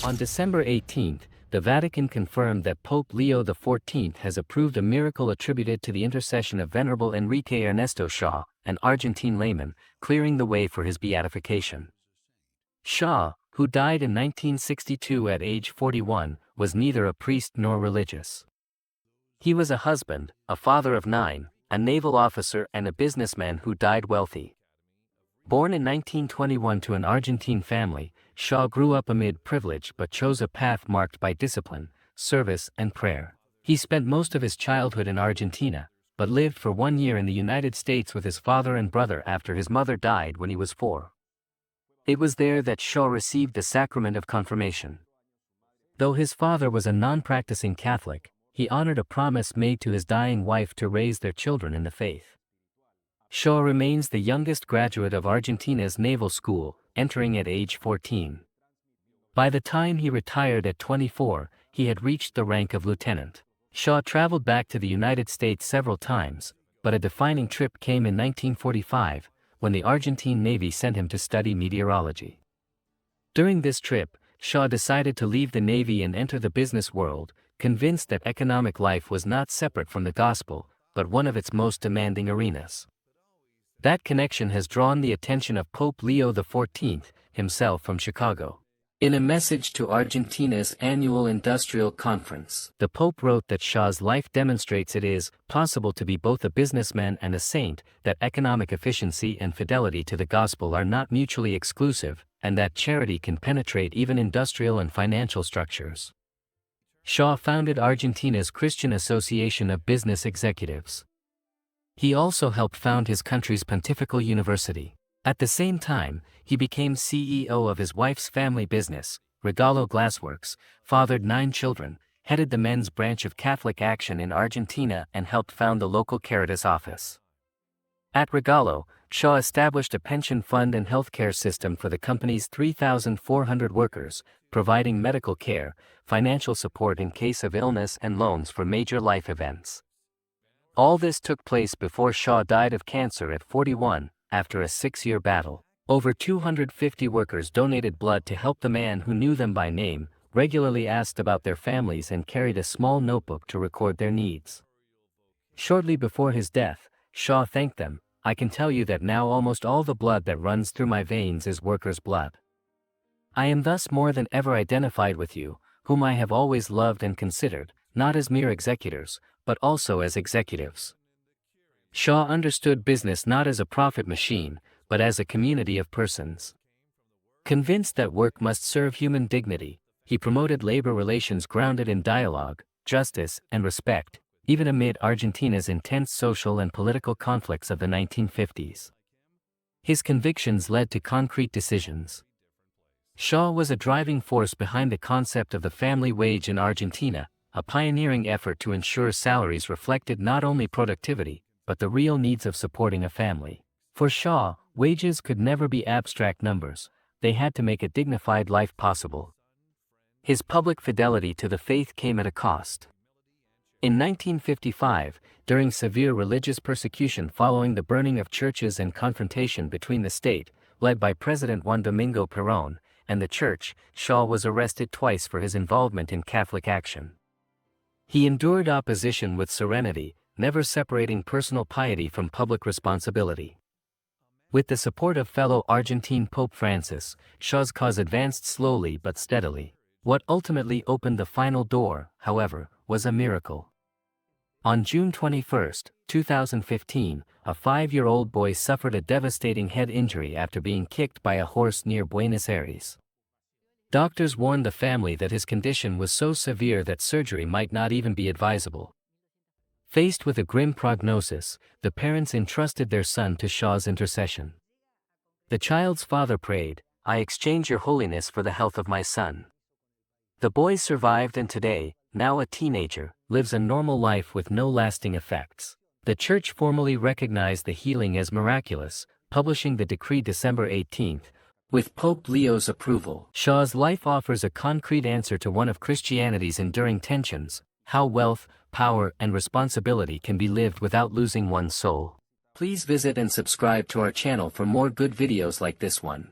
On December 18, the Vatican confirmed that Pope Leo XIV has approved a miracle attributed to the intercession of Venerable Enrique Ernestos Shaw, an Argentine layman, clearing the way for his beatification. Shaw, who died in 1962 at age 41, was neither a priest nor religious. He was a husband, a father of 9, a naval officer and a businessman who died wealthy. Born in 1921 to an Argentine family, Shaw grew up amid privilege but chose a path marked by discipline, service and prayer. He spent most of his childhood in Argentina, but lived for 1 year in the United States with his father and brother after his mother died when he was 4. It was there that Shaw received the sacrament of confirmation. Though his father was a non-practicing Catholic, he honored a promise made to his dying wife to raise their children in the faith. Shaw remains the youngest graduate of Argentina's naval school, entering at age 14. By the time he retired at 24, he had reached the rank of lieutenant. Shaw traveled back to the United States several times, but a defining trip came in 1945, when the Argentine Navy sent him to study meteorology. During this trip, Shaw decided to leave the Navy and enter the business world, convinced that economic life was not separate from the gospel, but one of its most demanding arenas. That connection has drawn the attention of Pope Leo XIV, himself from Chicago. In a message to Argentina's annual industrial conference, the Pope wrote that Shaw's life demonstrates it is possible to be both a businessman and a saint, that economic efficiency and fidelity to the gospel are not mutually exclusive, and that charity can penetrate even industrial and financial structures. Shaw founded Argentina's Christian Association of Business Executives. He also helped found his country's pontifical university. At the same time, he became CEO of his wife's family business, Regalo Glassworks, fathered 9 children, headed the men's branch of Catholic Action in Argentina and helped found the local Caritas office. At Regalo, Shaw established a pension fund and healthcare system for the company's 3,400 workers, providing medical care, financial support in case of illness and loans for major life events. All this took place before Shaw died of cancer at 41, after a 6-year battle. Over 250 workers donated blood to help the man who knew them by name, regularly asked about their families and carried a small notebook to record their needs. Shortly before his death, Shaw thanked them, "I can tell you that now almost all the blood that runs through my veins is workers' blood. I am thus more than ever identified with you, whom I have always loved and considered, not as mere executors, but also as executives." Shaw understood business not as a profit machine, but as a community of persons. Convinced that work must serve human dignity, he promoted labor relations grounded in dialogue, justice, and respect, even amid Argentina's intense social and political conflicts of the 1950s. His convictions led to concrete decisions. Shaw was a driving force behind the concept of the family wage in Argentina, a pioneering effort to ensure salaries reflected not only productivity, but the real needs of supporting a family. For Shaw, wages could never be abstract numbers, they had to make a dignified life possible. His public fidelity to the faith came at a cost. In 1955, during severe religious persecution following the burning of churches and confrontation between the state, led by President Juan Domingo Perón, and the church, Shaw was arrested twice for his involvement in Catholic Action. He endured opposition with serenity, never separating personal piety from public responsibility. With the support of fellow Argentine Pope Francis, Shaw's cause advanced slowly but steadily. What ultimately opened the final door, however, was a miracle. On June 21, 2015, a 5-year-old boy suffered a devastating head injury after being kicked by a horse near Buenos Aires. Doctors warned the family that his condition was so severe that surgery might not even be advisable. Faced with a grim prognosis, the parents entrusted their son to Shaw's intercession. The child's father prayed, "I exchange your holiness for the health of my son." The boy survived and today, now a teenager, lives a normal life with no lasting effects. The church formally recognized the healing as miraculous, publishing the decree December 18. With Pope Leo's approval, Shaw's life offers a concrete answer to one of Christianity's enduring tensions: how wealth, power, and responsibility can be lived without losing one's soul. Please visit and subscribe to our channel for more good videos like this one.